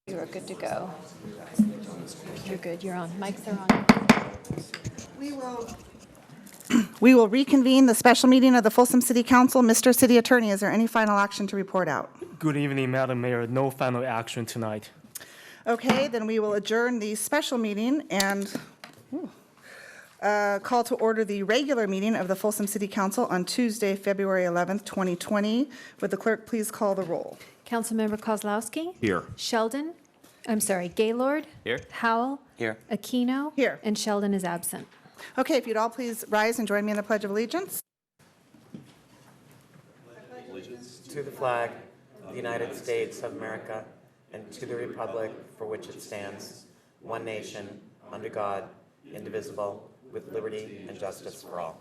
You are good to go. You're good. You're on. Mics are on. We will reconvene the special meeting of the Folsom City Council. Mr. City Attorney, is there any final action to report out? Good evening, Madam Mayor. No final action tonight. Okay, then we will adjourn the special meeting and call to order the regular meeting of the Folsom City Council on Tuesday, February 11th, 2020. Would the clerk please call the roll? Councilmember Kozlowski. Here. Sheldon. I'm sorry, Gaylord. Here. Howell. Here. Aquino. Here. And Sheldon is absent. Okay, if you'd all please rise and join me in the Pledge of Allegiance. To the flag of the United States of America and to the republic for which it stands, one nation, under God, indivisible, with liberty and justice for all.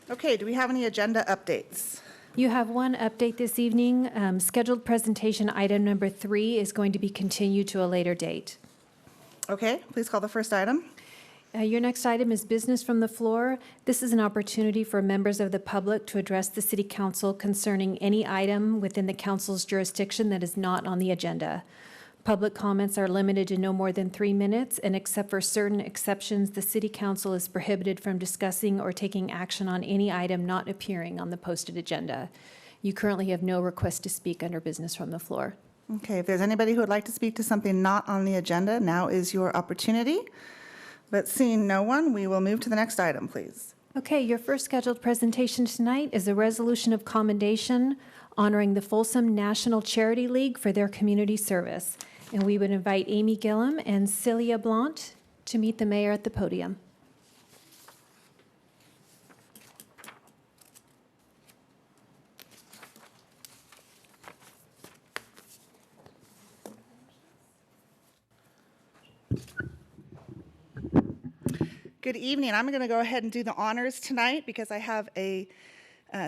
Okay, do we have any agenda updates? You have one update this evening. Scheduled presentation item number 3 is going to be continued to a later date. Okay, please call the first item. Your next item is business from the floor. This is an opportunity for members of the public to address the City Council concerning any item within the council's jurisdiction that is not on the agenda. Public comments are limited to no more than 3 minutes, and except for certain exceptions, the City Council is prohibited from discussing or taking action on any item not appearing on the posted agenda. You currently have no request to speak under business from the floor. Okay, if there's anybody who would like to speak to something not on the agenda, now is your opportunity. But seeing no one, we will move to the next item, please. Okay, your first scheduled presentation tonight is a resolution of commendation honoring the Folsom National Charity League for their community service. And we would invite Amy Gillum and Celia Blount to meet the mayor at the podium. Good evening. I'm going to go ahead and do the honors tonight because I have a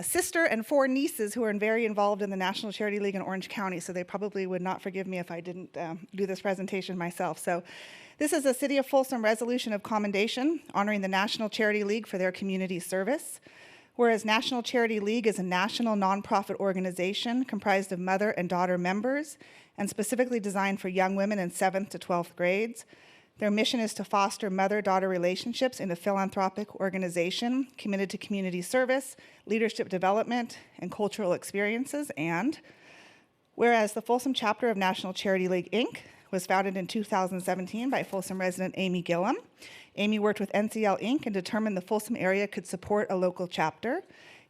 sister and 4 nieces who are very involved in the National Charity League in Orange County, so they probably would not forgive me if I didn't do this presentation myself. So this is a City of Folsom resolution of commendation honoring the National Charity League for their community service. Whereas National Charity League is a national nonprofit organization comprised of mother and daughter members and specifically designed for young women in 7th to 12th grades. Their mission is to foster mother-daughter relationships in a philanthropic organization committed to community service, leadership development, and cultural experiences. And whereas the Folsom chapter of National Charity League, Inc. was founded in 2017 by Folsom resident Amy Gillum. Amy worked with NCL, Inc. and determined the Folsom area could support a local chapter.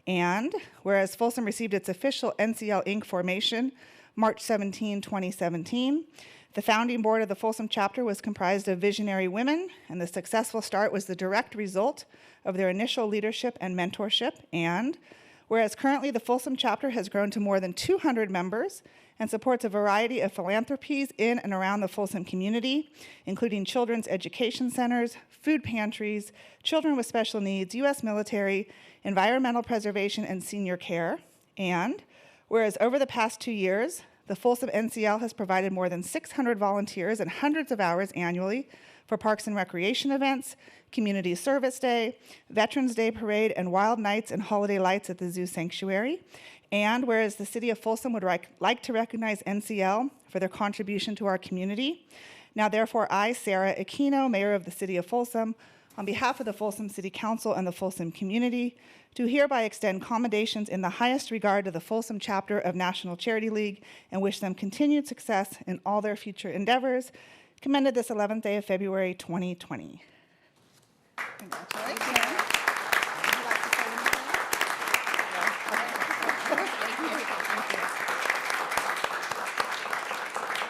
And whereas Folsom received its official NCL, Inc. formation March 17, 2017, the founding board of the Folsom chapter was comprised of visionary women, and the successful start was the direct result of their initial leadership and mentorship. And whereas currently the Folsom chapter has grown to more than 200 members and supports a variety of philanthropies in and around the Folsom community, including children's education centers, food pantries, children with special needs, U.S. military, environmental preservation, and senior care. And whereas over the past 2 years, the Folsom NCL has provided more than 600 volunteers and hundreds of hours annually for parks and recreation events, Community Service Day, Veterans Day Parade, and Wild Nights and Holiday Lights at the Zoo Sanctuary. And whereas the City of Folsom would like to recognize NCL for their contribution to our community, now therefore I, Sarah Aquino, Mayor of the City of Folsom, on behalf of the Folsom City Council and the Folsom community, do hereby extend commendations in the highest regard to the Folsom chapter of National Charity League and wish them continued success in all their future endeavors. Commended this 11th day of February 2020. Congratulations.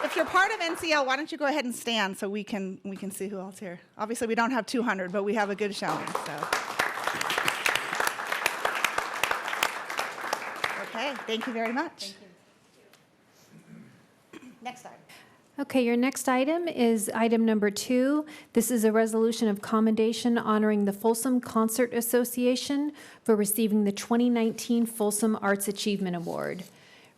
If you're part of NCL, why don't you go ahead and stand so we can see who else here. Obviously, we don't have 200, but we have a good showing. So. Okay, thank you very much. Thank you. Next item. Okay, your next item is item number 2. This is a resolution of commendation honoring the Folsom Concert Association for receiving the 2019 Folsom Arts Achievement Award.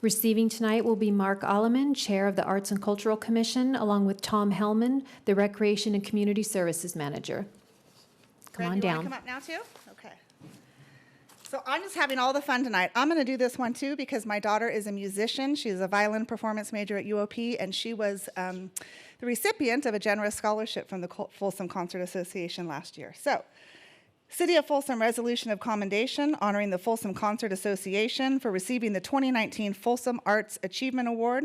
Receiving tonight will be Mark Alleman, Chair of the Arts and Cultural Commission, along with Tom Hellman, the Recreation and Community Services Manager. Come on down. Come up now too? Okay. So I'm just having all the fun tonight. I'm going to do this one too because my daughter is a musician. She's a violin performance major at UOP, and she was the recipient of a generous scholarship from the Folsom Concert Association last year. So, City of Folsom Resolution of Commendation honoring the Folsom Concert Association for receiving the 2019 Folsom Arts Achievement Award.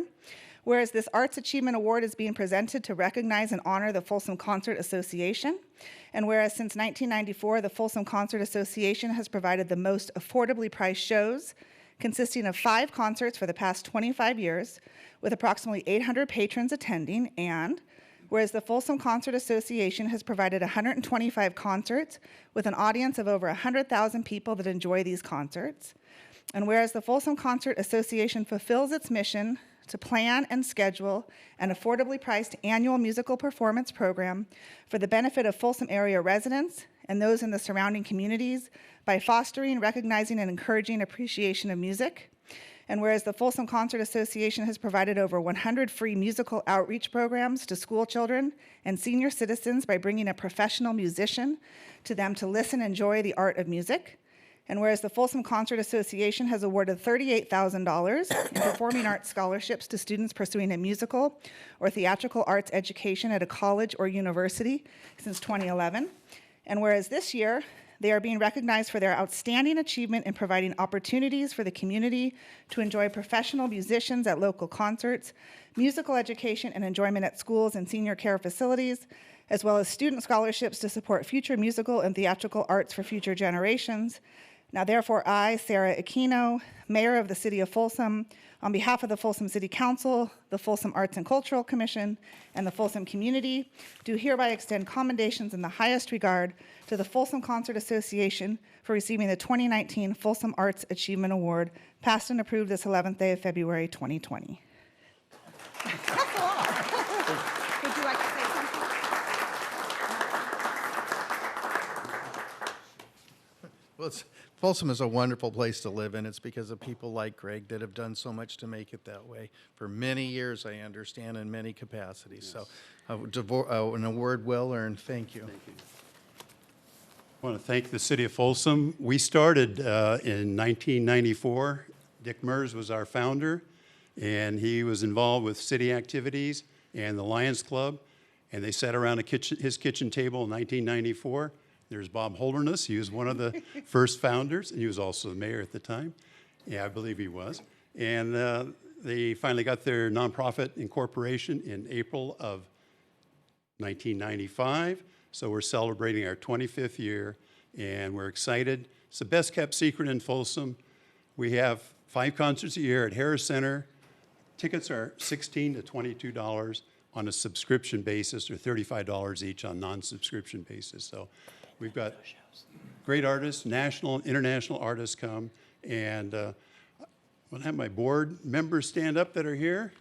Whereas this Arts Achievement Award is being presented to recognize and honor the Folsom Concert Association, and whereas since 1994, the Folsom Concert Association has provided the most affordably priced shows, consisting of 5 concerts for the past 25 years, with approximately 800 patrons attending, and whereas the Folsom Concert Association has provided 125 concerts with an audience of over 100,000 people that enjoy these concerts, and whereas the Folsom Concert Association fulfills its mission to plan and schedule an affordably priced annual musical performance program for the benefit of Folsom area residents and those in the surrounding communities by fostering, recognizing, and encouraging appreciation of music. And whereas the Folsom Concert Association has provided over 100 free musical outreach programs to school children and senior citizens by bringing a professional musician to them to listen and enjoy the art of music. And whereas the Folsom Concert Association has awarded $38,000 in performing arts scholarships to students pursuing a musical or theatrical arts education at a college or university since 2011. And whereas this year, they are being recognized for their outstanding achievement in providing opportunities for the community to enjoy professional musicians at local concerts, musical education and enjoyment at schools and senior care facilities, as well as student scholarships to support future musical and theatrical arts for future generations. Now, therefore, I, Sarah Aquino, Mayor of the City of Folsom, on behalf of the Folsom City Council, the Folsom Arts and Cultural Commission, and the Folsom community, do hereby extend commendations in the highest regard to the Folsom Concert Association for receiving the 2019 Folsom Arts Achievement Award, passed and approved this 11th day of February 2020. That's a lot. Would you like to say something? Well, Folsom is a wonderful place to live in. It's because of people like Greg that have done so much to make it that way for many years, I understand, in many capacities. Yes. So an award well earned. Thank you. Thank you. I want to thank the City of Folsom. We started in 1994. Dick Mers was our founder, and he was involved with city activities and the Lions Club, and they sat around his kitchen table in 1994. There's Bob Holderness. He was one of the first founders, and he was also the mayor at the time. Yeah, I believe he was. And they finally got their nonprofit incorporation in April of 1995. So we're celebrating our 25th year, and we're excited. It's the best kept secret in Folsom. We have 5 concerts a year at Harris Center. Tickets are $16 to $22 on a subscription basis, or $35 each on non-subscription basis. So we've got great artists, national and international artists come, and I'm going to have my board members stand up that are here.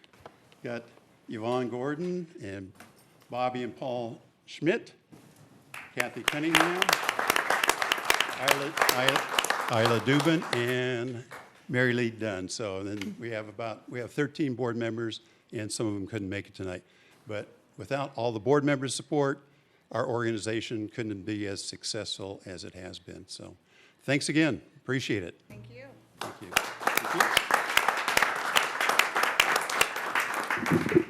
Got Yvonne Gordon and Bobby and Paul Schmidt, Kathy Cunningham, Isla Dubin, and Mary Lee Dunn. So then we have 13 board members, and some of them couldn't make it tonight. But without all the board members' support, our organization couldn't be as successful as it has been. So thanks again. Appreciate it. Thank you. Thank you. Thank you.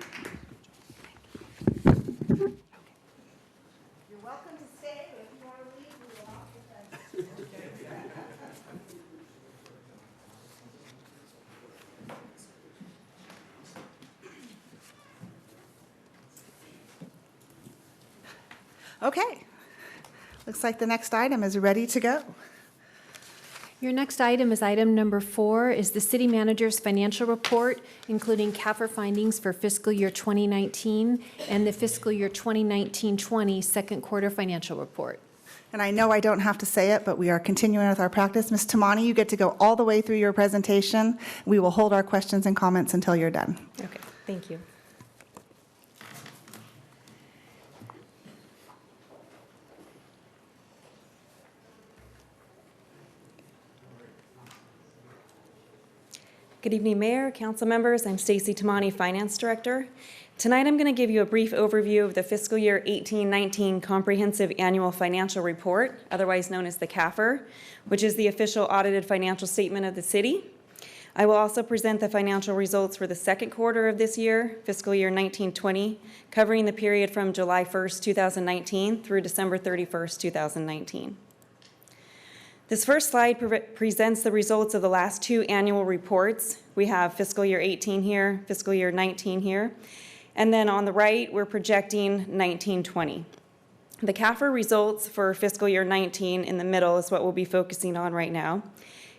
You're welcome to stay, but if you want to leave, we will not defend you. Okay. Looks like the next item is ready to go. Your next item is item number 4, is the city manager's financial report, including CAFR findings for fiscal year 2019 and the fiscal year 2019-20 second quarter financial report. And I know I don't have to say it, but we are continuing with our practice. Ms. Tamani, you get to go all the way through your presentation. We will hold our questions and comments until you're done. Okay, thank you. Good evening, Mayor, council members. I'm Stacy Tamani, Finance Director. Tonight, I'm going to give you a brief overview of the fiscal year 18-19 Comprehensive Annual Financial Report, otherwise known as the CAFR, which is the official audited financial statement of the city. I will also present the financial results for the second quarter of this year, fiscal year 19-20, covering the period from July 1st, 2019 through December 31st, 2019. This first slide presents the results of the last two annual reports. We have fiscal year 18 here, fiscal year 19 here. And then on the right, we're projecting 19-20. The CAFR results for fiscal year 19 in the middle is what we'll be focusing on right now.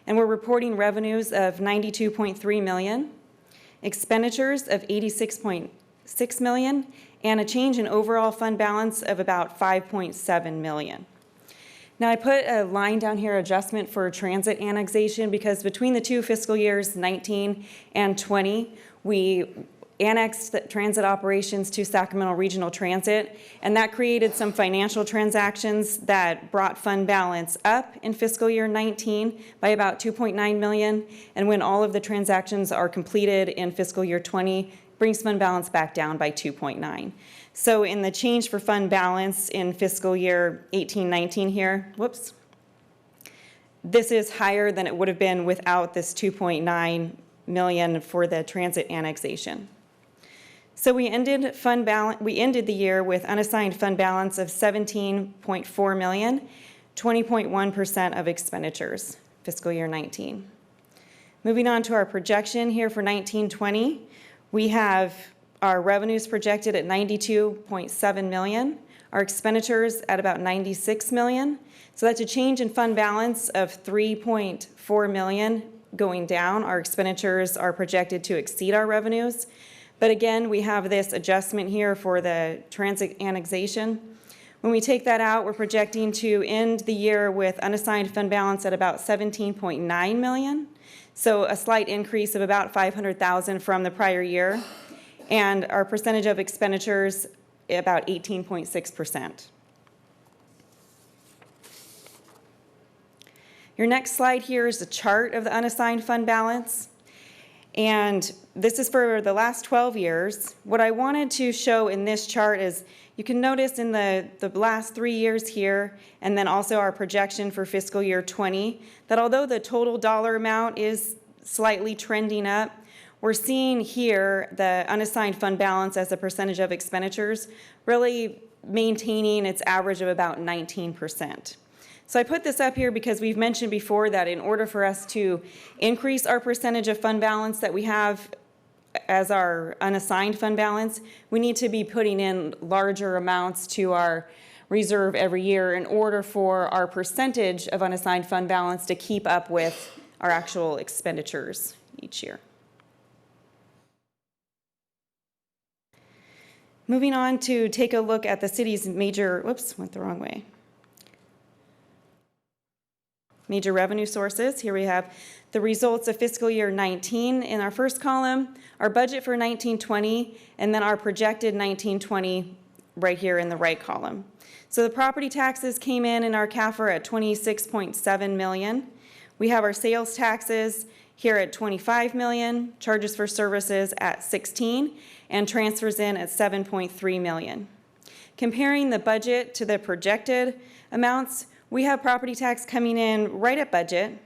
And we're reporting revenues of $92.3 million, expenditures of $86.6 million, and a change in overall fund balance of about $5.7 million. Now I put a line down here, adjustment for transit annexation, because between the two fiscal years, 19 and 20, we annexed the transit operations to Sacramento Regional Transit, and that created some financial transactions that brought fund balance up in fiscal year 19 by about $2.9 million, and when all of the transactions are completed in fiscal year 20, brings fund balance back down by 2.9. So in the change for fund balance in fiscal year 18-19 here, this is higher than it would have been without this 2.9 million for the transit annexation. So we ended the year with unassigned fund balance of $17.4 million, 20.1% of expenditures, fiscal year 19. Moving on to our projection here for 19-20, we have our revenues projected at $92.7 million, our expenditures at about $96 million. So that's a change in fund balance of $3.4 million going down. Our expenditures are projected to exceed our revenues. But again, we have this adjustment here for the transit annexation. When we take that out, we're projecting to end the year with unassigned fund balance at about $17.9 million. So a slight increase of about $500,000 from the prior year. And our percentage of expenditures, about 18.6%. Your next slide here is a chart of the unassigned fund balance. And this is for the last 12 years. What I wanted to show in this chart is you can notice in the last 3 years here, and then also our projection for fiscal year 20, that although the total dollar amount is slightly trending up, we're seeing here the unassigned fund balance as a percentage of expenditures really maintaining its average of about 19%. So I put this up here because we've mentioned before that in order for us to increase our percentage of fund balance that we have as our unassigned fund balance, we need to be putting in larger amounts to our reserve every year in order for our percentage of unassigned fund balance to keep up with our actual expenditures each year. Moving on to take a look at the city's major revenue sources. Here we have the results of fiscal year 19 in our first column, our budget for 19-20, and then our projected 19-20 right here in the right column. So the property taxes came in our CAFR at $26.7 million. We have our sales taxes here at $25 million, charges for services at $16, and transfers in at $7.3 million. Comparing the budget to the projected amounts, we have property tax coming in right at budget.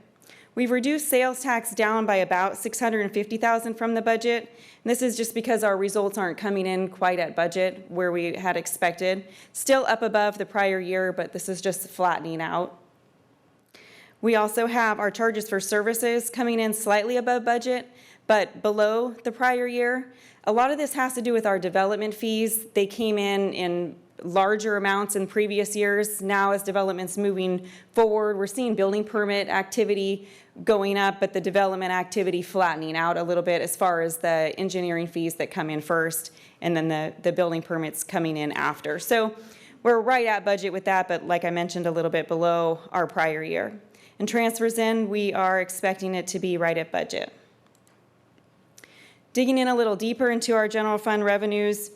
We've reduced sales tax down by about $650,000 from the budget. And this is just because our results aren't coming in quite at budget where we had expected. Still up above the prior year, but this is just flattening out. We also have our charges for services coming in slightly above budget, but below the prior year. A lot of this has to do with our development fees. They came in larger amounts in previous years. Now as development's moving forward, we're seeing building permit activity going up, but the development activity flattening out a little bit as far as the engineering fees that come in first and then the building permits coming in after. So we're right at budget with that, but like I mentioned, a little bit below our prior year. And transfers in, we are expecting it to be right at budget. Digging in a little deeper into our general fund revenues,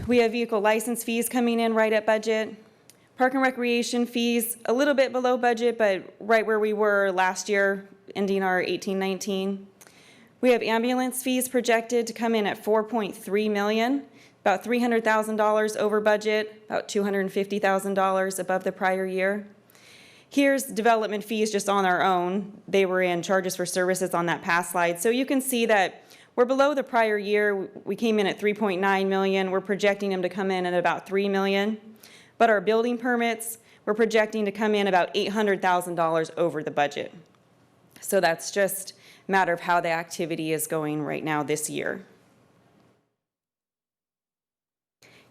we have vehicle license fees coming in right at budget. Park and recreation fees, a little bit below budget, but right where we were last year, ending our 18-19. We have ambulance fees projected to come in at $4.3 million, about $300,000 over budget, about $250,000 above the prior year. Here's development fees just on our own. They were in charges for services on that past slide. So you can see that we're below the prior year. We came in at $3.9 million. We're projecting them to come in at about $3 million. But our building permits, we're projecting to come in about $800,000 over the budget. So that's just a matter of how the activity is going right now this year.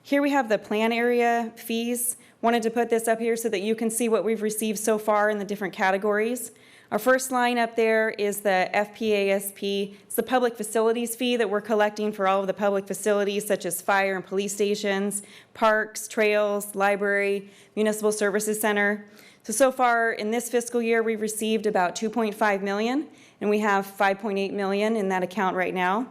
Here we have the plan area fees. Wanted to put this up here so that you can see what we've received so far in the different categories. Our first line up there is the FPASP. It's the public facilities fee that we're collecting for all of the public facilities such as fire and police stations, parks, trails, library, municipal services center. So far in this fiscal year, we've received about $2.5 million, and we have $5.8 million in that account right now.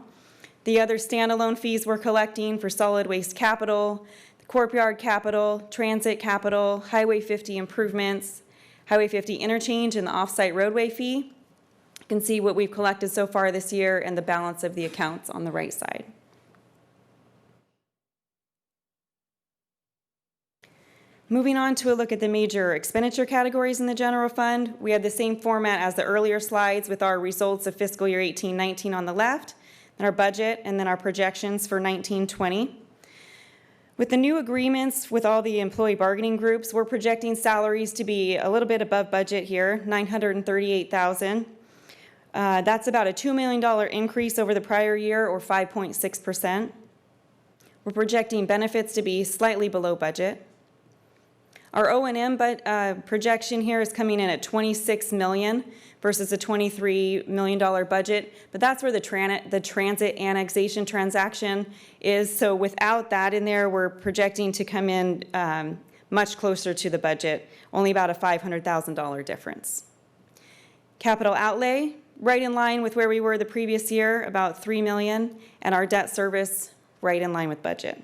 The other standalone fees we're collecting for solid waste capital, the courtyard capital, transit capital, Highway 50 improvements, Highway 50 interchange, and the off-site roadway fee. You can see what we've collected so far this year and the balance of the accounts on the right side. Moving on to a look at the major expenditure categories in the general fund, we have the same format as the earlier slides with our results of fiscal year 18-19 on the left, and our budget, and then our projections for 19-20. With the new agreements with all the employee bargaining groups, we're projecting salaries to be a little bit above budget here, $938,000. That's about a $2 million increase over the prior year, or 5.6%. We're projecting benefits to be slightly below budget. Our O&M projection here is coming in at $26 million versus a $23 million budget, but that's where the transit annexation transaction is. So without that in there, we're projecting to come in much closer to the budget, only about a $500,000 difference. Capital outlay, right in line with where we were the previous year, about $3 million, and our debt service, right in line with budget.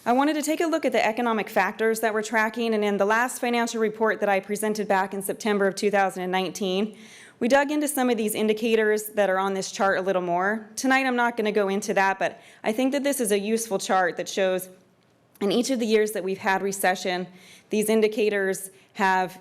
I wanted to take a look at the economic factors that we're tracking, and in the last financial report that I presented back in September of 2019, we dug into some of these indicators that are on this chart a little more. Tonight I'm not going to go into that, but I think that this is a useful chart that shows in each of the years that we've had recession, these indicators have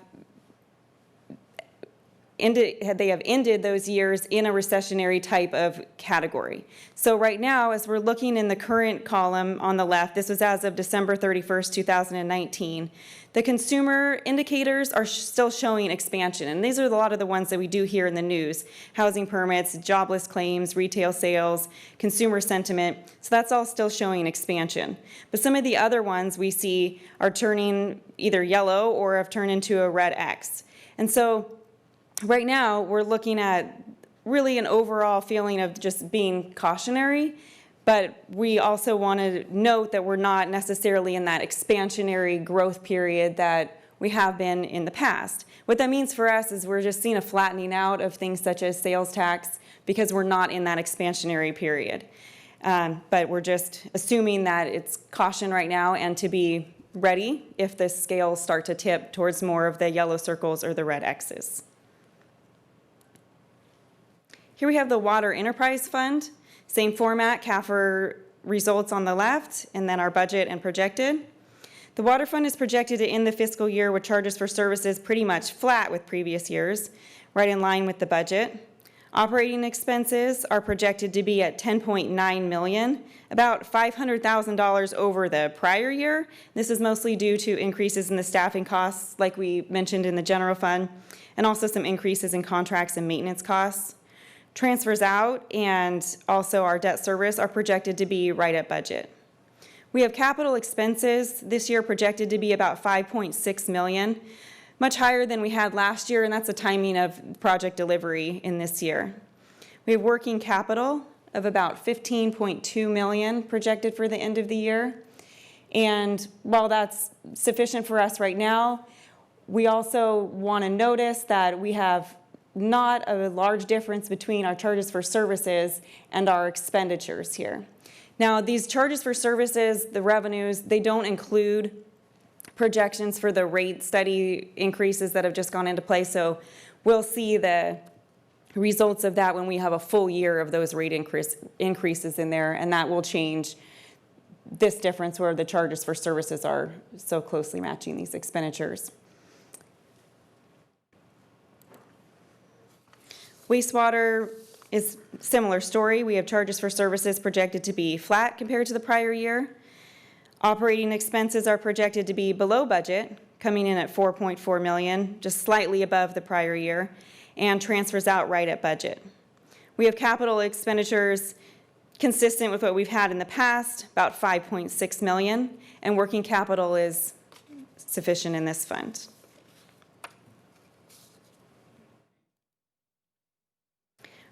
ended those years in a recessionary type of category. So right now, as we're looking in the current column on the left, this was as of December 31st, 2019, the consumer indicators are still showing expansion. And these are a lot of the ones that we do hear in the news: housing permits, jobless claims, retail sales, consumer sentiment. So that's all still showing expansion. But some of the other ones we see are turning either yellow or have turned into a red X. And so right now, we're looking at really an overall feeling of just being cautionary, but we also want to note that we're not necessarily in that expansionary growth period that we have been in the past. What that means for us is we're just seeing a flattening out of things such as sales tax because we're not in that expansionary period. But we're just assuming that it's caution right now and to be ready if the scales start to tip towards more of the yellow circles or the red X's. Here we have the Water Enterprise Fund, same format, CAFR results on the left, and then our budget and projected. The Water Fund is projected to end the fiscal year with charges for services pretty much flat with previous years, right in line with the budget. Operating expenses are projected to be at $10.9 million, about $500,000 over the prior year. This is mostly due to increases in the staffing costs, like we mentioned in the general fund, and also some increases in contracts and maintenance costs. Transfers out and also our debt service are projected to be right at budget. We have capital expenses this year projected to be about $5.6 million, much higher than we had last year, and that's the timing of project delivery in this year. We have working capital of about $15.2 million projected for the end of the year. And while that's sufficient for us right now, we also want to notice that we have not a large difference between our charges for services and our expenditures here. Now, these charges for services, the revenues, they don't include projections for the rate study increases that have just gone into place. So we'll see the results of that when we have a full year of those rate increases in there, and that will change this difference where the charges for services are so closely matching these expenditures. Wastewater is similar story. We have charges for services projected to be flat compared to the prior year. Operating expenses are projected to be below budget, coming in at $4.4 million, just slightly above the prior year, and transfers out right at budget. We have capital expenditures consistent with what we've had in the past, about $5.6 million, and working capital is sufficient in this fund.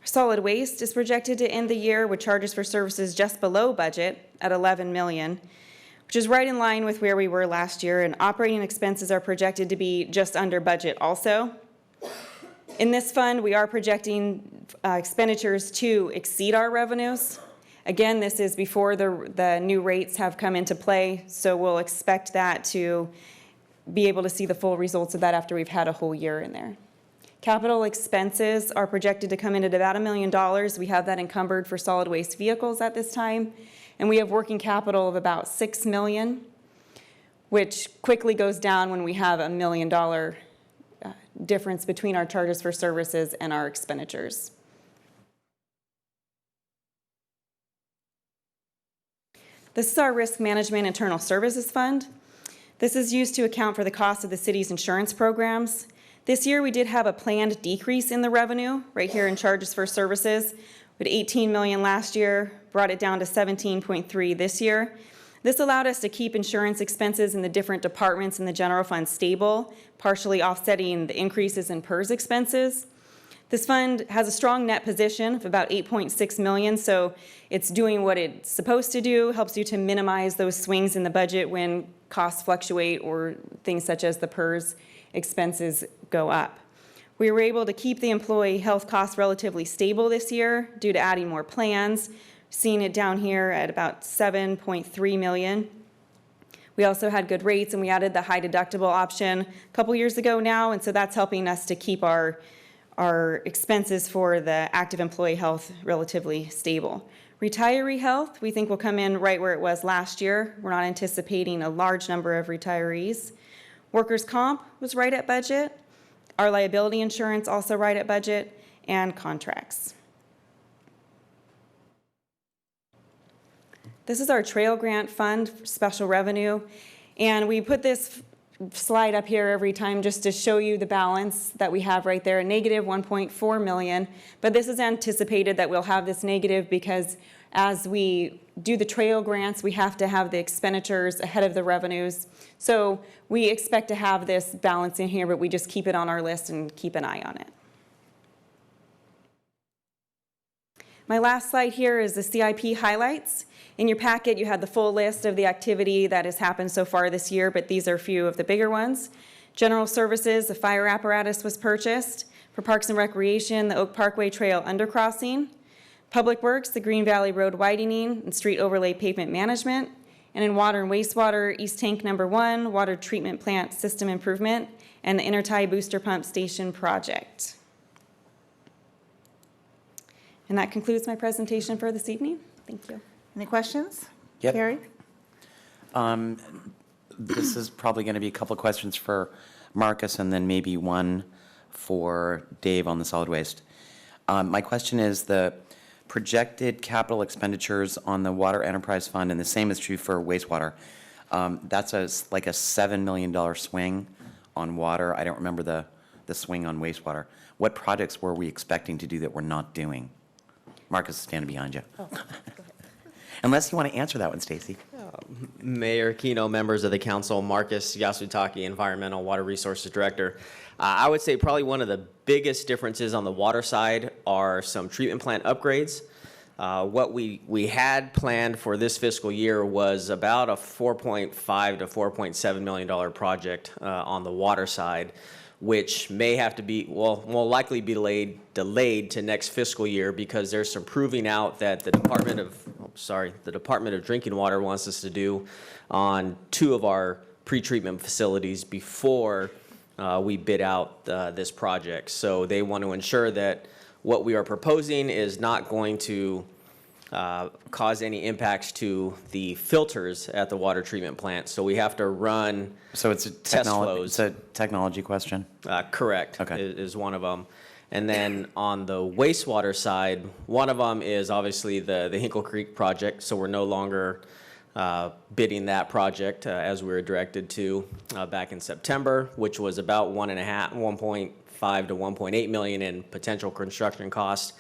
Solid waste is projected to end the year with charges for services just below budget at $11 million, which is right in line with where we were last year, and operating expenses are projected to be just under budget also. In this fund, we are projecting expenditures to exceed our revenues. Again, this is before the new rates have come into play, so we'll expect that to be able to see the full results of that after we've had a whole year in there. Capital expenses are projected to come in at about $1 million. We have that encumbered for solid waste vehicles at this time. And we have working capital of about $6 million, which quickly goes down when we have $1 million difference between our charges for services and our expenditures. This is our Risk Management Internal Services Fund. This is used to account for the cost of the city's insurance programs. This year we did have a planned decrease in the revenue right here in charges for services. We had $18 million last year, brought it down to 17.3 this year. This allowed us to keep insurance expenses in the different departments in the general fund stable, partially offsetting the increases in PERS expenses. This fund has a strong net position of about $8.6 million, so it's doing what it's supposed to do, helps you to minimize those swings in the budget when costs fluctuate or things such as the PERS expenses go up. We were able to keep the employee health costs relatively stable this year due to adding more plans, seeing it down here at about $7.3 million. We also had good rates, and we added the high deductible option a couple years ago now, and so that's helping us to keep our expenses for the active employee health relatively stable. Retiree health, we think will come in right where it was last year. We're not anticipating a large number of retirees. Workers' comp was right at budget. Our liability insurance also right at budget, and contracts. This is our trail grant fund for special revenue, and we put this slide up here every time just to show you the balance that we have right there, negative $1.4 million. But this is anticipated that we'll have this negative because as we do the trail grants, we have to have the expenditures ahead of the revenues. So we expect to have this balance in here, but we just keep it on our list and keep an eye on it. My last slide here is the CIP highlights. In your packet, you had the full list of the activity that has happened so far this year, but these are a few of the bigger ones. General services, the fire apparatus was purchased. For Parks and Recreation, the Oak Parkway Trail undercrossing. Public Works, the Green Valley Road widening and street overlay pavement management. And in water and wastewater, East Tank number 1, water treatment plant system improvement, and the Intertie Booster Pump Station project. And that concludes my presentation for this evening. Thank you. Any questions? Yep. Carrie? This is probably going to be a couple of questions for Marcus and then maybe one for Dave on the solid waste. My question is the projected capital expenditures on the Water Enterprise Fund, and the same is true for wastewater. That's like a $7 million swing on water. I don't remember the swing on wastewater. What projects were we expecting to do that we're not doing? Marcus is standing behind you. Oh, go ahead. Unless you want to answer that one, Stacy. Mayor Keno, members of the council, Marcus Yasutaki, Environmental Water Resources Director. I would say probably one of the biggest differences on the water side are some treatment plant upgrades. What we had planned for this fiscal year was about a $4.5 to $4.7 million project on the water side, which may have to be, well, will likely be delayed to next fiscal year because there's some proving out that the Department of Drinking Water wants us to do on 2 of our pretreatment facilities before we bid out this project. So they want to ensure that what we are proposing is not going to cause any impacts to the filters at the water treatment plant. So we have to run So it's a test flows. It's a technology question. Correct. Okay. Is one of them. And then on the wastewater side, one of them is obviously the Hinkle Creek project. So we're no longer bidding that project as we were directed to back in September, which was about 1.5 to 1.8 million in potential construction costs.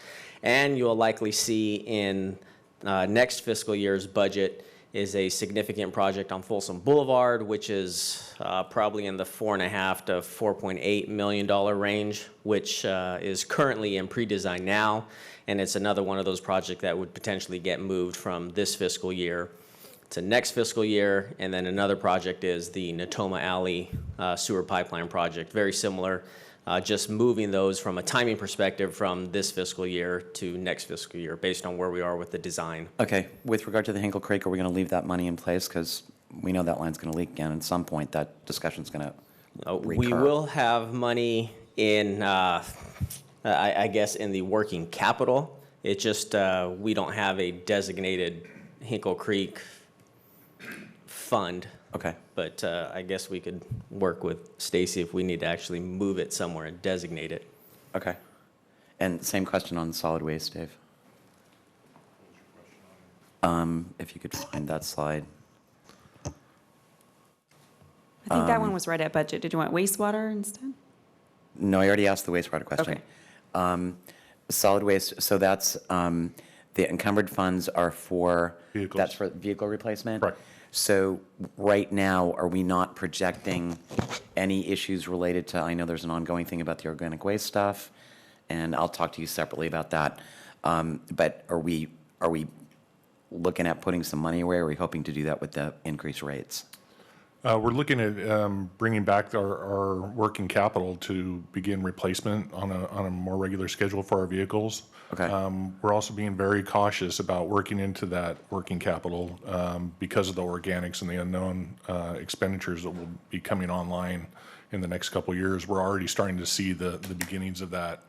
And you'll likely see in next fiscal year's budget is a significant project on Folsom Boulevard, which is probably in the $4.5 to $4.8 million range, which is currently in pre-design now. And it's another one of those projects that would potentially get moved from this fiscal year to next fiscal year. And then another project is the Natoma Alley sewer pipeline project, very similar. Just moving those from a timing perspective from this fiscal year to next fiscal year based on where we are with the design. Okay, with regard to the Hinkle Creek, are we going to leave that money in place? Because we know that line's going to leak again. At some point, that discussion's going to recur. We will have money in, I guess, in the working capital. It just, we don't have a designated Hinkle Creek fund. Okay. But I guess we could work with Stacy if we need to actually move it somewhere and designate it. Okay. And same question on solid waste, Dave. If you could find that slide. I think that one was right at budget. Did you want wastewater instead? No, I already asked the wastewater question. Okay. Solid waste, so that's, the encumbered funds are for, Vehicles. that's for vehicle replacement? Correct. So right now, are we not projecting any issues related to, I know there's an ongoing thing about the organic waste stuff, and I'll talk to you separately about that. But are we looking at putting some money away, or are we hoping to do that with the increased rates? We're looking at bringing back our working capital to begin replacement on a more regular schedule for our vehicles. Okay. We're also being very cautious about working into that working capital because of the organics and the unknown expenditures that will be coming online in the next couple of years. We're already starting to see the beginnings of that.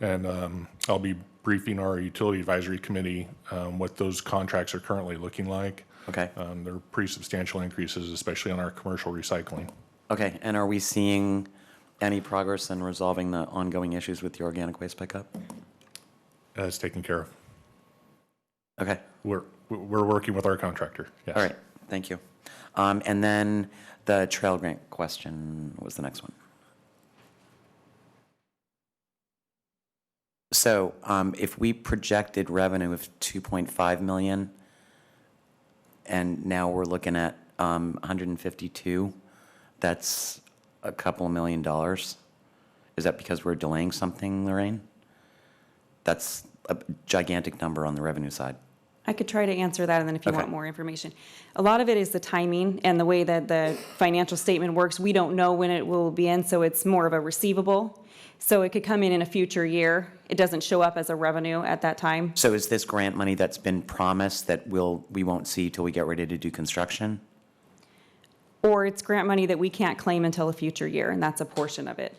And I'll be briefing our utility advisory committee what those contracts are currently looking like. Okay. They're pretty substantial increases, especially on our commercial recycling. Okay, and are we seeing any progress in resolving the ongoing issues with the organic waste pickup? It's taken care of. Okay. We're working with our contractor, yes. All right, thank you. And then the trail grant question was the next one. So if we projected revenue of 2.5 million, and now we're looking at 152, that's a couple of $1 million. Is that because we're delaying something, Lorraine? That's a gigantic number on the revenue side. I could try to answer that, and then if you Okay. want more information. A lot of it is the timing and the way that the financial statement works. We don't know when it will be in, so it's more of a receivable. So it could come in a future year. It doesn't show up as a revenue at that time. So is this grant money that's been promised that we won't see till we get ready to do construction? Or it's grant money that we can't claim until a future year, and that's a portion of it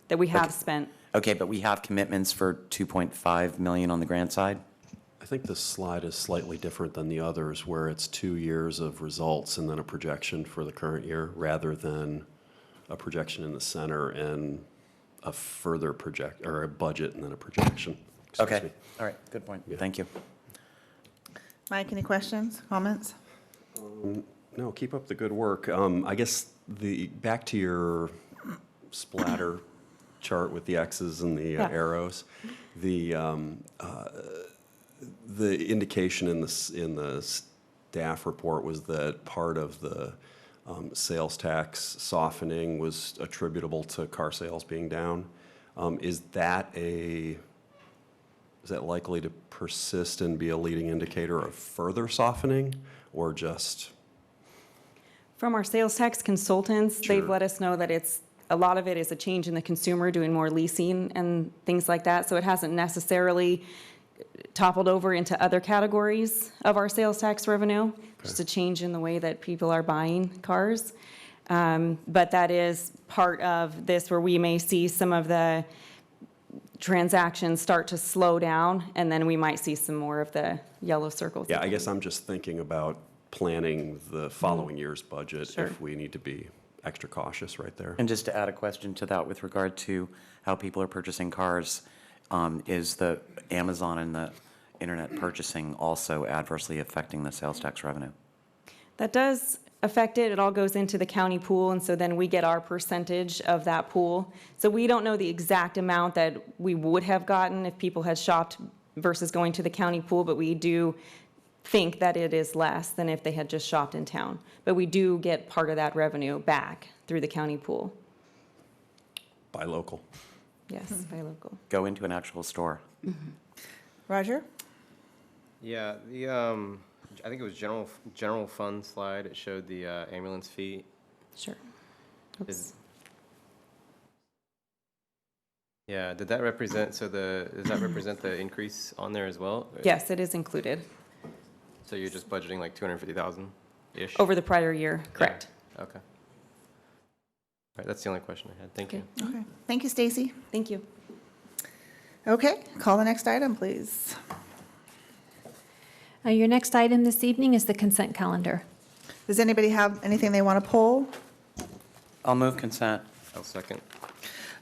that we have spent. Okay, but we have commitments for 2.5 million on the grant side? I think this slide is slightly different than the others, where it's 2 years of results and then a projection for the current year, rather than a projection in the center and a further or a budget and then a projection. Excuse Okay, me. all right, good point. Thank you. Mike, any questions, comments? No, keep up the good work. I guess back to your splatter chart with the X's and the arrows, the indication in the staff report was that part of the sales tax softening was attributable to car sales being down. Is that likely to persist and be a leading indicator of further softening, or just? From our sales tax consultants, they've let us know that a lot of it is a change in the consumer doing more leasing and things like that. So it hasn't necessarily toppled over into other categories of our sales tax revenue. Just a change in the way that people are buying cars. But that is part of this where we may see some of the transactions start to slow down, and then we might see some more of the yellow circles. Yeah, I guess I'm just thinking about planning the following year's budget Sure. if we need to be extra cautious right there. And just to add a question to that with regard to how people are purchasing cars, is the Amazon and the internet purchasing also adversely affecting the sales tax revenue? That does affect it. It all goes into the county pool, and so then we get our percentage of that pool. So we don't know the exact amount that we would have gotten if people had shopped versus going to the county pool, but we do think that it is less than if they had just shopped in town. But we do get part of that revenue back through the county pool. Buy local. Yes, by local. Go into an actual store. Roger? Yeah, I think it was general fund slide. It showed the ambulance fee. Sure. Is, yeah, did that represent, does that represent the increase on there as well? Yes, it is included So you're just budgeting like 250,000-ish? over the prior year, correct? Okay. All right, that's the only question I had. Thank you. Okay. Thank you, Stacy. Thank you. Okay, call the next item, please. Your next item this evening is the consent calendar. Does anybody have anything they want to pull? I'll move consent. I'll second.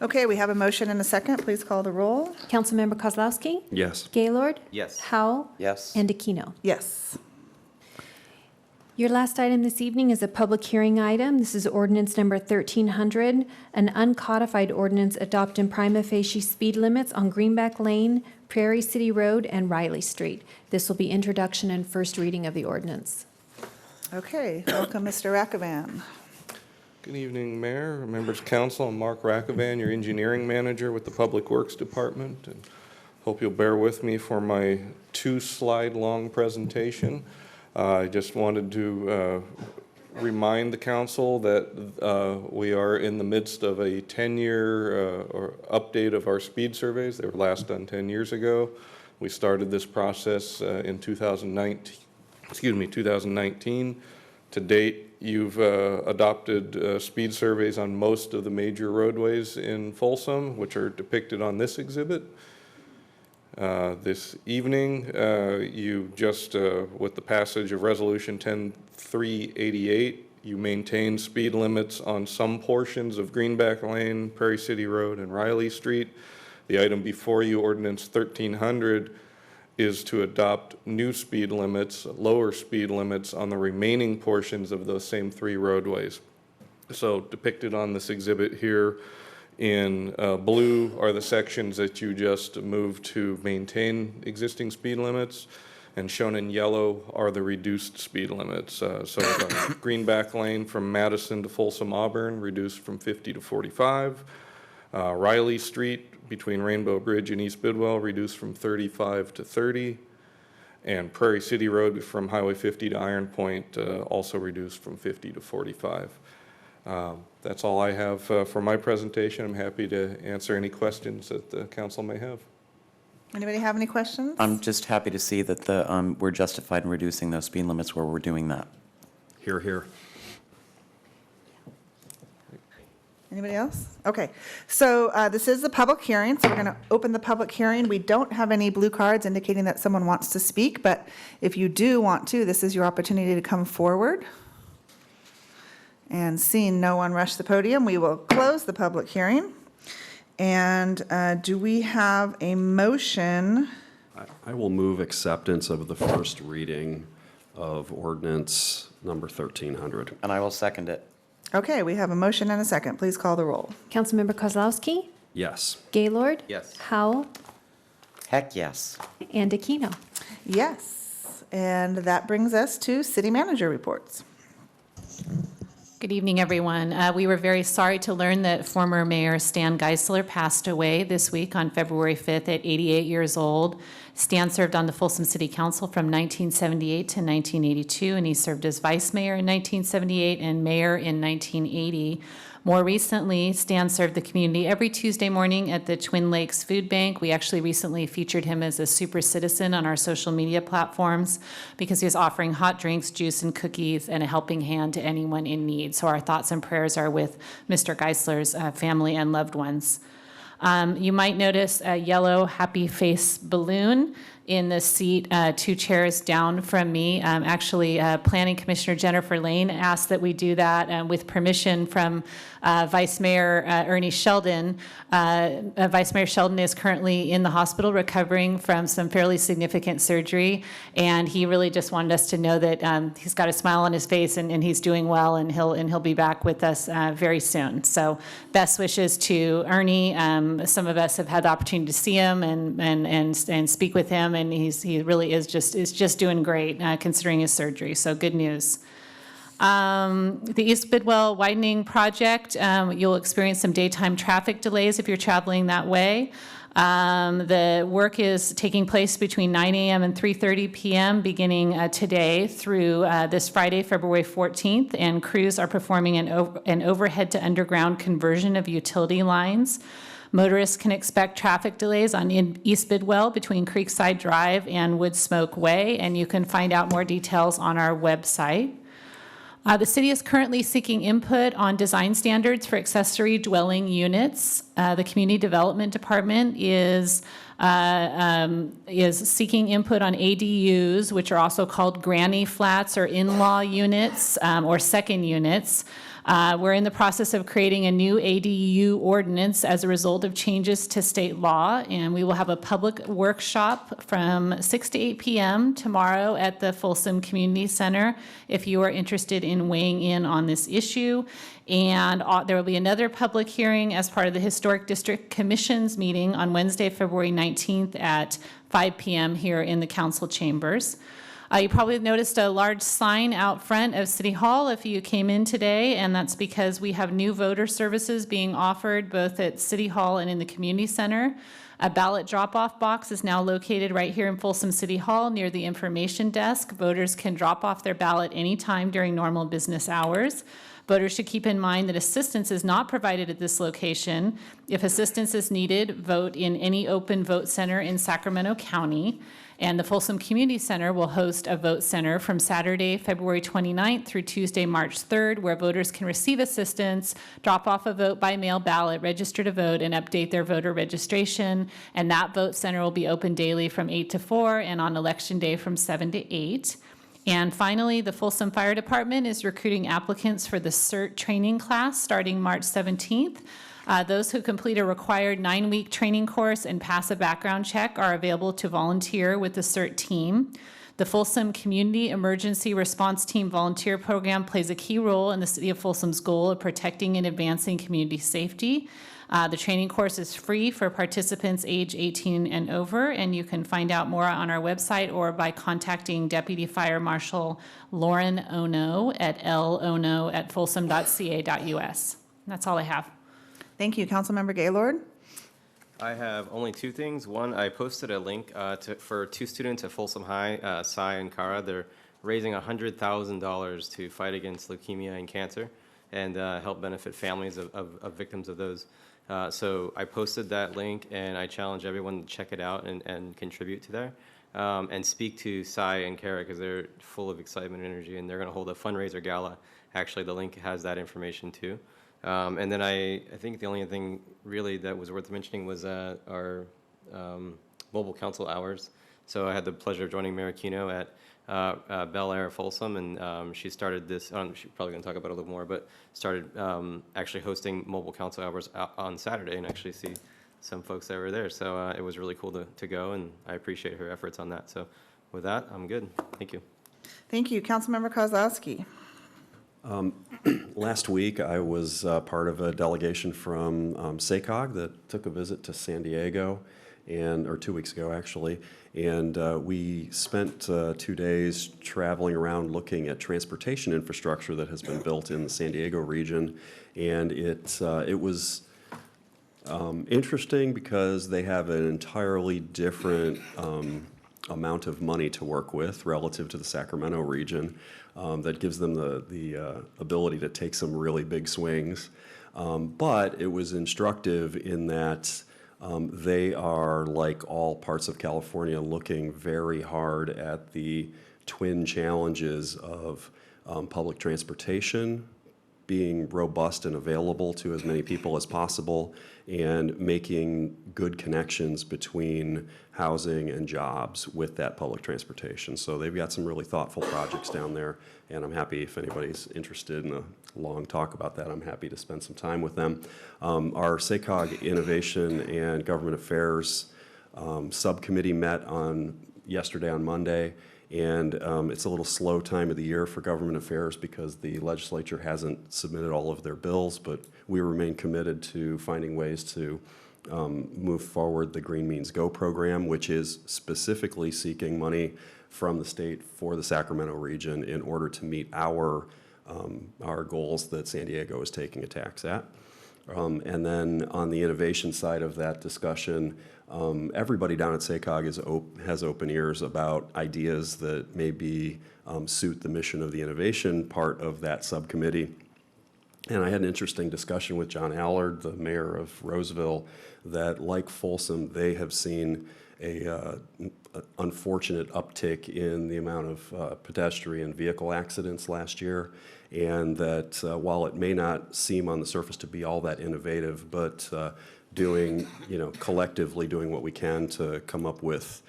Okay, we have a motion and a second. Please call the roll. Councilmember Kozlowski? Yes. Gaylord? Yes. Howell? Yes. And Aquino. Yes. Your last item this evening is a public hearing item. This is ordinance number 1300, an uncodified ordinance adopting prima facie speed limits on Greenback Lane, Prairie City Road, and Riley Street. This will be introduction and first reading of the ordinance. Okay, welcome, Mr. Rackavan. Good evening, Mayor, members of council. I'm Mark Rackavan, your engineering manager with the Public Works Department, and hope you'll bear with me for my 2-slide-long presentation. I just wanted to remind the council that we are in the midst of a 10-year or update of our speed surveys. They were last done 10 years ago. We started this process in 2019. To date, you've adopted speed surveys on most of the major roadways in Folsom, which are depicted on this exhibit. This evening, you just, with the passage of Resolution 10388, you maintain speed limits on some portions of Greenback Lane, Prairie City Road, and Riley Street. The item before you, Ordinance 1300, is to adopt new speed limits, lower speed limits on the remaining portions of those same 3 roadways. So depicted on this exhibit here in blue are the sections that you just moved to maintain existing speed limits, and shown in yellow are the reduced speed limits. Greenback Lane from Madison to Folsom Auburn reduced from 50 to 45. Riley Street between Rainbow Bridge and East Bidwell reduced from 35 to 30. And Prairie City Road from Highway 50 to Iron Point also reduced from 50 to 45. That's all I have for my presentation. I'm happy to answer any questions that the council may have. Anybody have any questions? I'm just happy to see that we're justified in reducing those speed limits where we're doing that. Here, here. Anybody else? Okay, so this is the public hearing, so we're going to open the public hearing. We don't have any blue cards indicating that someone wants to speak, but if you do want to, this is your opportunity to come forward. And seeing no one rush the podium, we will close the public hearing. And do we have a motion? I will move acceptance of the first reading of ordinance number 1300. And I will second it. Okay, we have a motion and a second. Please call the roll. Councilmember Kozlowski? Yes. Gaylord? Yes. Howell? Heck, yes. And Aquino. Yes, and that brings us to city manager reports. Good evening, everyone. We were very sorry to learn that former Mayor Stan Geisler passed away this week on February 5th at 88 years old. Stan served on the Folsom City Council from 1978 to 1982, and he served as vice mayor in 1978 and mayor in 1980. More recently, Stan served the community every Tuesday morning at the Twin Lakes Food Bank. We actually recently featured him as a super citizen on our social media platforms because he was offering hot drinks, juice, and cookies and a helping hand to anyone in need. So our thoughts and prayers are with Mr. Geisler's family and loved ones. You might notice a yellow happy face balloon in the seat 2 chairs down from me. Planning Commissioner Jennifer Lane asked that we do that with permission from Vice Mayor Ernie Sheldon. Vice Mayor Sheldon is currently in the hospital recovering from some fairly significant surgery, and he really just wanted us to know that he's got a smile on his face and he's doing well, and he'll be back with us very soon. So best wishes to Ernie. Some of us have had the opportunity to see him and speak with him, and he really is just doing great considering his surgery. So good news. The East Bidwell widening project, you'll experience some daytime traffic delays if you're traveling that way. The work is taking place between 9 a.m. and 3:30 p.m. beginning today through this Friday, February 14th, and crews are performing an overhead to underground conversion of utility lines. Motorists can expect traffic delays on East Bidwell between Creekside Drive and Woodsmoke Way, and you can find out more details on our website. The city is currently seeking input on design standards for accessory dwelling units. The Community Development Department is seeking input on ADUs, which are also called granny flats or in-law units or second units. We're in the process of creating a new ADU ordinance as a result of changes to state law, and we will have a public workshop from 6 to 8 p.m. tomorrow at the Folsom Community Center if you are interested in weighing in on this issue. And there will be another public hearing as part of the Historic District Commission's meeting on Wednesday, February 19th at 5 p.m. here in the council chambers. You probably noticed a large sign out front of City Hall if you came in today, and that's because we have new voter services being offered both at City Hall and in the Community Center. A ballot drop-off box is now located right here in Folsom City Hall near the information desk. Voters can drop off their ballot anytime during normal business hours. Voters should keep in mind that assistance is not provided at this location. If assistance is needed, vote in any open vote center in Sacramento County. And the Folsom Community Center will host a vote center from Saturday, February 29th through Tuesday, March 3rd, where voters can receive assistance, drop off a vote by mail ballot, register to vote, and update their voter registration. And that vote center will be open daily from 8 to 4 and on Election Day from 7 to 8. And finally, the Folsom Fire Department is recruiting applicants for the CERT training class starting March 17th. Those who complete a required 9-week training course and pass a background check are available to volunteer with the CERT team. The Folsom Community Emergency Response Team Volunteer Program plays a key role in the City of Folsom's goal of protecting and advancing community safety. The training course is free for participants age 18 and over, and you can find out more on our website or by contacting Deputy Fire Marshal Lauren Ono at lono@folsom.ca.us. That's all I have. Thank you. Councilmember Gaylord? I have only two things. One, I posted a link for two students at Folsom High, Sai and Kara. They're raising $100,000 to fight against leukemia and cancer and help benefit families of victims of those. So I posted that link, and I challenge everyone to check it out and contribute to there. And speak to Sai and Kara because they're full of excitement and energy, and they're going to hold a fundraiser gala. Actually, the link has that information too. And then I think the only thing really that was worth mentioning was our mobile council hours. So I had the pleasure of joining Mayor Aquino at Bel Air Folsom, and she started this, she's probably going to talk about it a little more, but started actually hosting mobile council hours on Saturday and actually see some folks that were there. So it was really cool to go, and I appreciate her efforts on that. So with that, I'm good. Thank you. Thank you. Councilmember Kozlowski. Last week, I was part of a delegation from SACOG that took a visit to San Diego, or 2 weeks ago, actually. And we spent 2 days traveling around looking at transportation infrastructure that has been built in the San Diego region. And it was interesting because they have an entirely different amount of money to work with relative to the Sacramento region that gives them the ability to take some really big swings. But it was instructive in that they are, like all parts of California, looking very hard at the twin challenges of public transportation, being robust and available to as many people as possible, and making good connections between housing and jobs with that public transportation. So they've got some really thoughtful projects down there, and I'm happy if anybody's interested in a long talk about that, I'm happy to spend some time with them. Our SACOG Innovation and Government Affairs subcommittee met yesterday on Monday, and it's a little slow time of the year for government affairs because the legislature hasn't submitted all of their bills, but we remain committed to finding ways to move forward the Green Means Go program, which is specifically seeking money from the state for the Sacramento region in order to meet our goals that San Diego is taking a tax at. And then on the innovation side of that discussion, everybody down at SACOG has open ears about ideas that maybe suit the mission of the innovation part of that subcommittee. And I had an interesting discussion with John Allard, the mayor of Roseville, that like Folsom, they have seen an unfortunate uptick in the amount of pedestrian vehicle accidents last year, and that while it may not seem on the surface to be all that innovative, but collectively doing what we can to come up with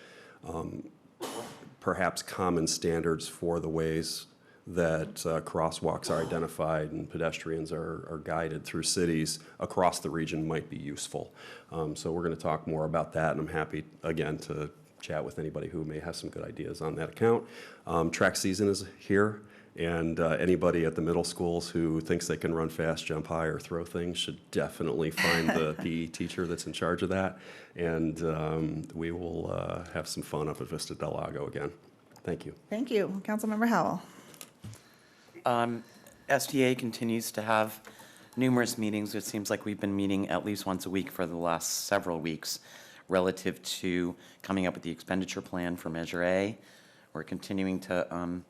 perhaps common standards for the ways that crosswalks are identified and pedestrians are guided through cities across the region might be useful. So we're going to talk more about that, and I'm happy, again, to chat with anybody who may have some good ideas on that account. Track season is here, and anybody at the middle schools who thinks they can run fast, jump high, or throw things should definitely find the PE teacher that's in charge of that, and we will have some fun up at Vista Del Lago again. Thank you. Thank you. Councilmember Howell. STA continues to have numerous meetings. It seems like we've been meeting at least once a week for the last several weeks relative to coming up with the expenditure plan for Measure A. We're continuing to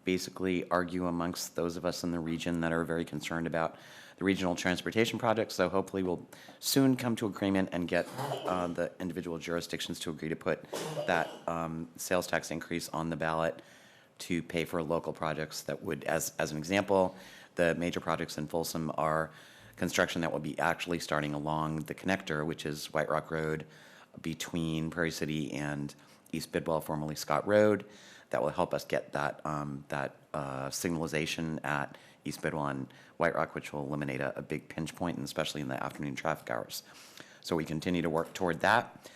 basically argue amongst those of us in the region that are very concerned about the regional transportation project. So hopefully we'll soon come to agreement and get the individual jurisdictions to agree to put that sales tax increase on the ballot to pay for local projects that would, as an example, the major projects in Folsom are construction that will be actually starting along the connector, which is White Rock Road between Prairie City and East Bidwell, formerly Scott Road. That will help us get that signalization at East Bidwell and White Rock, which will eliminate a big pinch point, and especially in the afternoon traffic hours. So we continue to work toward that.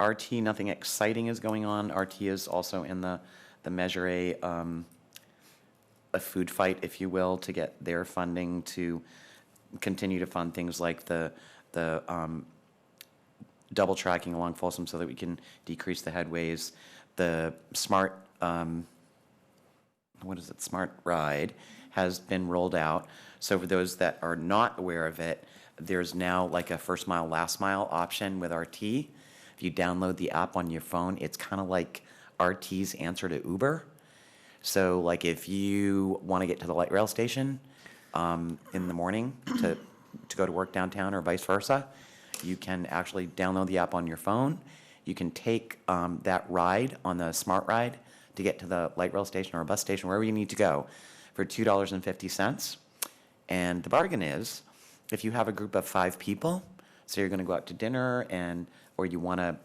RT, nothing exciting is going on. RT is also in the Measure a food fight, if you will, to get their funding to continue to fund things like the double tracking along Folsom so that we can decrease the headways. The smart, Smart Ride has been rolled out. So for those that are not aware of it, there's now like a first mile, last mile option with RT. If you download the app on your phone, it's kind of like RT's answer to Uber. So like if you want to get to the light rail station in the morning to go to work downtown or vice versa, you can actually download the app on your phone. You can take that ride on the Smart Ride to get to the light rail station or a bus station, wherever you need to go, for $2.50. And the bargain is, if you have a group of 5 people, so you're going to go out to dinner or you want to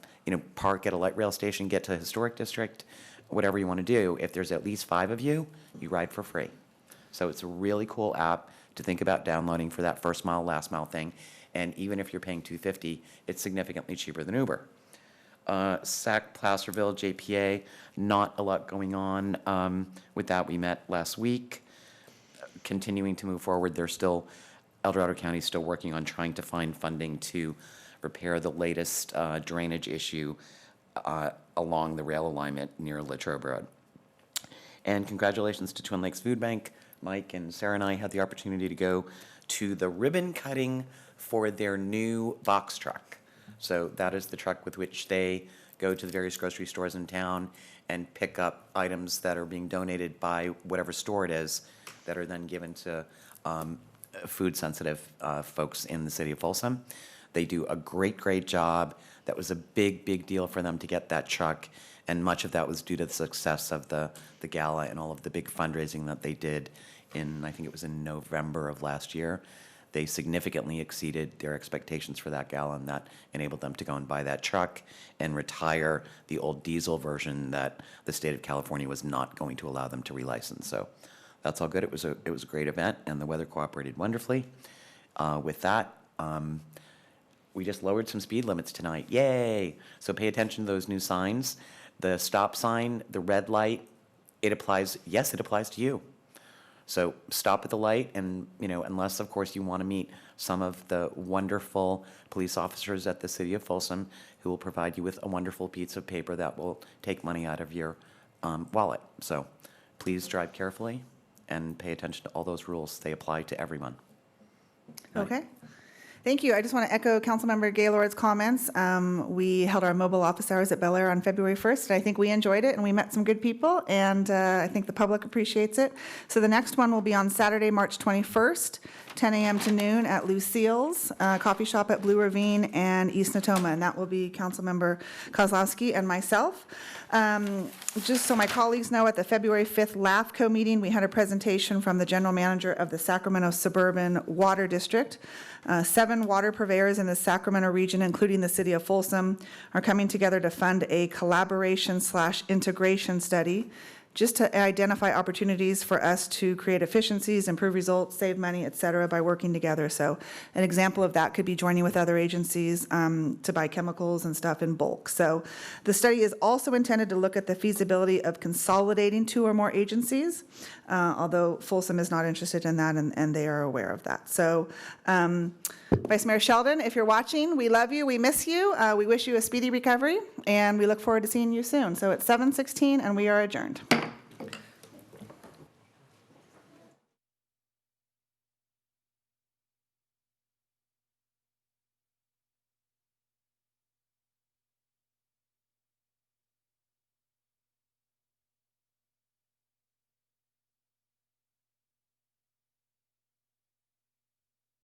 park at a light rail station, get to a historic district, whatever you want to do, if there's at least 5 of you, you ride for free. So it's a really cool app to think about downloading for that first mile, last mile thing. And even if you're paying $2.50, it's significantly cheaper than Uber. SAC Placerville, JPA, not a lot going on with that. We met last week, continuing to move forward. El Dorado County is still working on trying to find funding to repair the latest drainage issue along the rail alignment near Latrobe Road. And congratulations to Twin Lakes Food Bank. Mike and Sarah and I had the opportunity to go to the ribbon cutting for their new box truck. So that is the truck with which they go to the various grocery stores in town and pick up items that are being donated by whatever store it is that are then given to food-sensitive folks in the city of Folsom. They do a great job. That was a big deal for them to get that truck, and much of that was due to the success of the gala and all of the big fundraising that they did I think it was in November of last year. They significantly exceeded their expectations for that gala, and that enabled them to go and buy that truck and retire the old diesel version that the state of California was not going to allow them to relicense. So that's all good. It was a great event, and the weather cooperated wonderfully. With that, we just lowered some speed limits tonight. Yay! So pay attention to those new signs. The stop sign, the red light, it applies to you. So stop at the light, and unless of course you want to meet some of the wonderful police officers at the city of Folsom who will provide you with a wonderful piece of paper that will take money out of your wallet. So please drive carefully and pay attention to all those rules. They apply to everyone. Okay. Thank you. I just want to echo Councilmember Gaylord's comments. We held our mobile office hours at Bel Air on February 1st, and I think we enjoyed it, and we met some good people, and I think the public appreciates it. So the next one will be on Saturday, March 21st, 10 a.m. to noon at Lucille's Coffee Shop at Blue Ravine and East Natoma, and that will be Councilmember Kozlowski and myself. Just so my colleagues know, at the February 5th LAFCO meeting, we had a presentation from the general manager of the Sacramento Suburban Water District. 7 water purveyors in the Sacramento region, including the city of Folsom, are coming together to fund a collaboration/integration study just to identify opportunities for us to create efficiencies, improve results, save money, et cetera, by working together. So an example of that could be joining with other agencies to buy chemicals and stuff in bulk. So the study is also intended to look at the feasibility of consolidating 2 or more agencies, although Folsom is not interested in that, and they are aware of that. So Vice Mayor Sheldon, if you're watching, we love you, we miss you, we wish you a speedy recovery, and we look forward to seeing you soon. So it's 7:16, and we are adjourned.